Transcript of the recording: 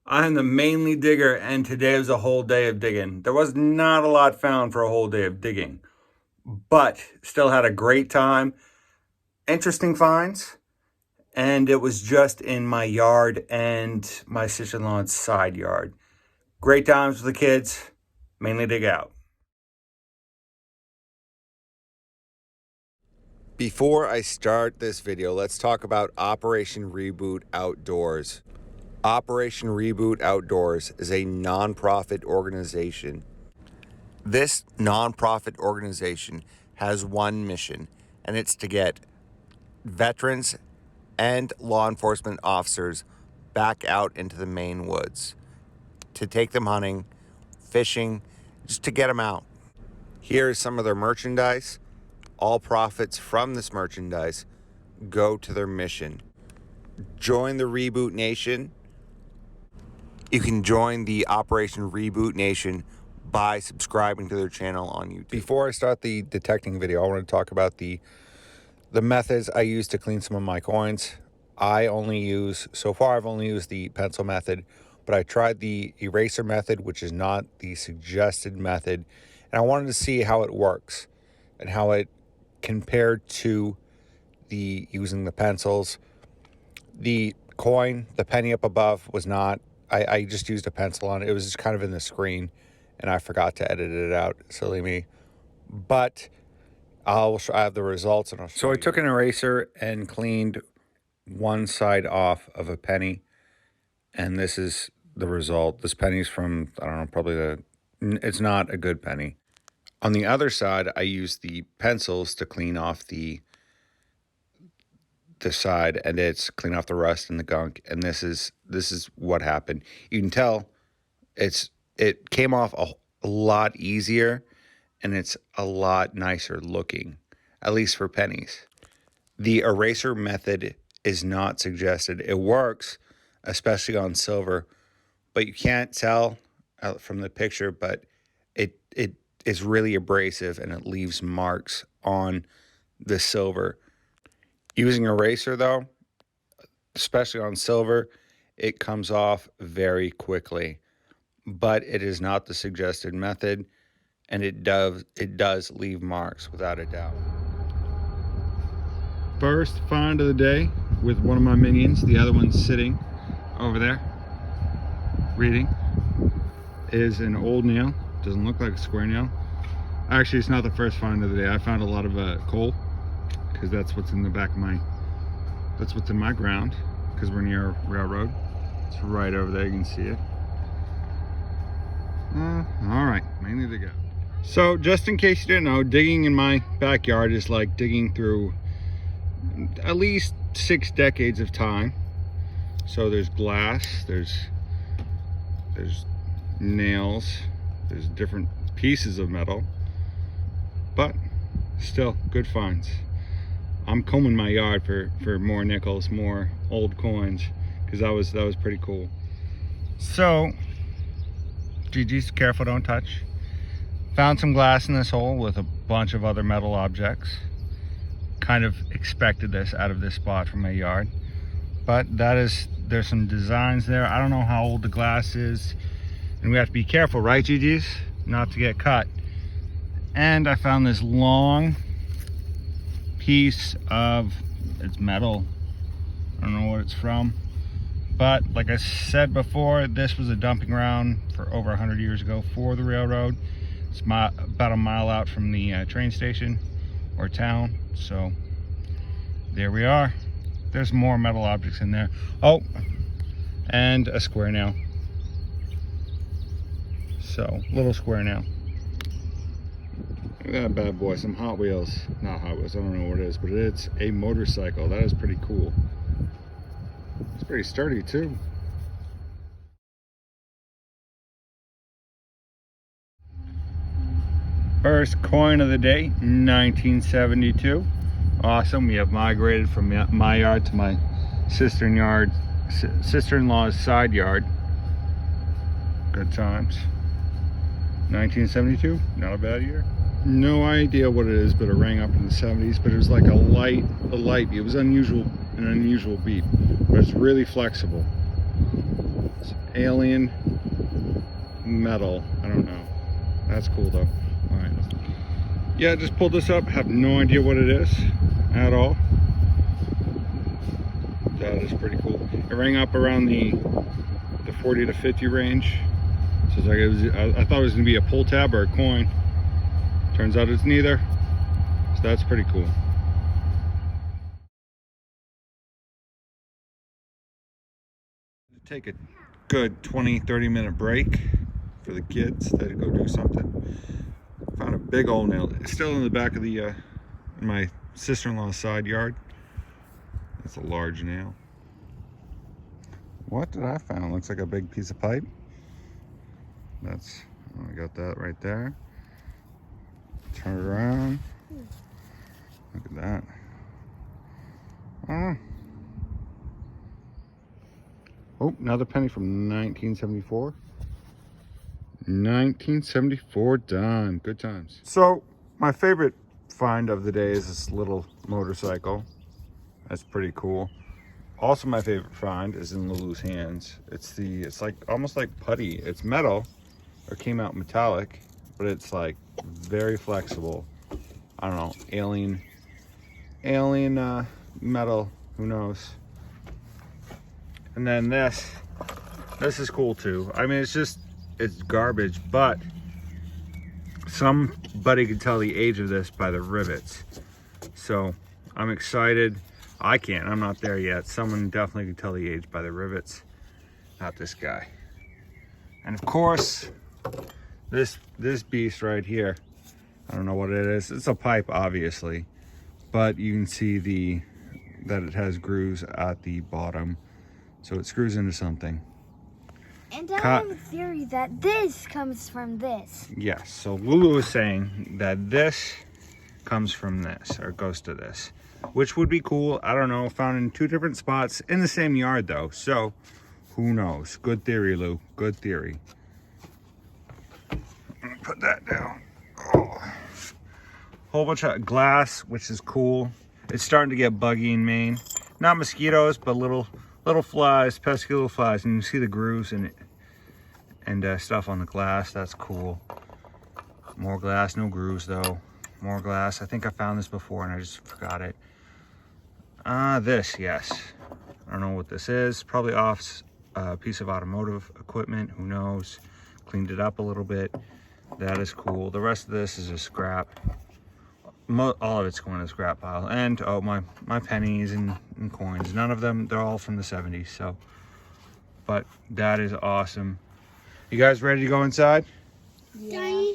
I'm the mainly digger, and today was a whole day of digging. There was not a lot found for a whole day of digging, but still had a great time. Interesting finds, and it was just in my yard and my sister-in-law's side yard. Great times with the kids, mainly dig out. Before I start this video, let's talk about Operation ReBoot Outdoors. Operation ReBoot Outdoors is a nonprofit organization. This nonprofit organization has one mission, and it's to get veterans and law enforcement officers back out into the Maine woods, to take them hunting, fishing, just to get them out. Here's some of their merchandise. All profits from this merchandise go to their mission. Join the ReBoot Nation. You can join the Operation ReBoot Nation by subscribing to their channel on YouTube. Before I start the detecting video, I want to talk about the methods I use to clean some of my coins. So far I've only used the pencil method, but I tried the eraser method, which is not the suggested method, and I wanted to see how it works and how it compared to using the pencils. The coin, the penny up above, was not, I just used a pencil on it. It was just kind of in the screen, and I forgot to edit it out. Silly me. But I have the results, and I'll show you. So I took an eraser and cleaned one side off of a penny, and this is the result. This penny's from, I don't know, probably it's not a good penny. On the other side, I used the pencils to clean off the side, and it's clean off the rust and the gunk. And this is what happened. You can tell it came off a lot easier, and it's a lot nicer looking, at least for pennies. The eraser method is not suggested. It works, especially on silver, but you can't tell from the picture, but it is really abrasive, and it leaves marks on the silver. Using eraser, though, especially on silver, it comes off very quickly, but it is not the suggested method, and it does leave marks without a doubt. First find of the day with one of my minions, the other one's sitting over there reading, is an old nail. Doesn't look like a square nail. Actually, it's not the first find of the day. I found a lot of coal, because that's what's in the back of that's what's in my ground, because we're near a railroad. It's right over there, you can see it. All right, mainly to go. So just in case you didn't know, digging in my backyard is like digging through at least 6 decades of time. So there's glass, there's nails, there's different pieces of metal, but still good finds. I'm combing my yard for more nickels, more old coins, because that was pretty cool. So GG's, careful, don't touch. Found some glass in this hole with a bunch of other metal objects. Kind of expected this out of this spot from my yard, but there's some designs there. I don't know how old the glass is, and we have to be careful, right, GG's, not to get cut. And I found this long piece of, it's metal. I don't know what it's from, but like I said before, this was a dumping ground for over 100 years ago for the railroad. It's about a mile out from the train station or town. So there we are. There's more metal objects in there. Oh, and a square nail. So little square nail. Look at that bad boy, some Hot Wheels. Not Hot Wheels, I don't know what it is, but it's a motorcycle. That is pretty cool. It's pretty sturdy too. First coin of the day, 1972. Awesome. We have migrated from my yard to my sister-in-law's side yard. Good times. 1972, not a bad year. No idea what it is, but it rang up in the 70s, but it was like a light beat. It was an unusual beat, but it's really flexible. It's alien metal. I don't know. That's cool though. All right. Yeah, just pulled this up. Have no idea what it is at all. That is pretty cool. It rang up around the 40 to 50 range. So it's like it was, I thought it was gonna be a pull tab or a coin. Turns out it's neither. So that's pretty cool. Take a good 20-30 minute break for the kids. They had to go do something. Found a big old nail. It's still in the back of the in my sister-in-law's side yard. That's a large nail. What did I find? Looks like a big piece of pipe. That's, oh, I got that right there. Turn it around. Look at that. I don't know. Oh, another penny from 1974. 1974 dime. Good times. So, my favorite find of the day is this little motorcycle. That's pretty cool. Also, my favorite find is in Lulu's hands. It's like almost like putty. It's metal, or came out metallic, but it's like very flexible. I don't know, alien metal. Who knows? And then this is cool too. I mean, it's garbage, but somebody could tell the age of this by the rivets. So I'm excited. I'm not there yet. Someone definitely could tell the age by the rivets, not this guy. And of course, this beast right here, I don't know what it is. It's a pipe, obviously, but you can see that it has grooves at the bottom. So it screws into something. And I have a theory that this comes from this. Yes, so Lulu is saying that this comes from this, or goes to this, which would be cool. I don't know, found in 2 different spots in the same yard though, so who knows? Good theory, Lou, good theory. I'm gonna put that down. Oh. Whole bunch of glass, which is cool. It's starting to get buggy in Maine. Not mosquitoes, but little flies, pesky little flies, and you see the grooves and stuff on the glass. That's cool. More glass, no grooves though. More glass. I think I found this before and I just forgot it. This, yes. I don't know what this is. Probably off a piece of automotive equipment. Who knows? Cleaned it up a little bit. That is cool. The rest of this is a scrap. All of it's going to the scrap pile. And oh, my pennies and coins. None of them, they're all from the 70s. So, but that is awesome. You guys ready to go inside? Yeah.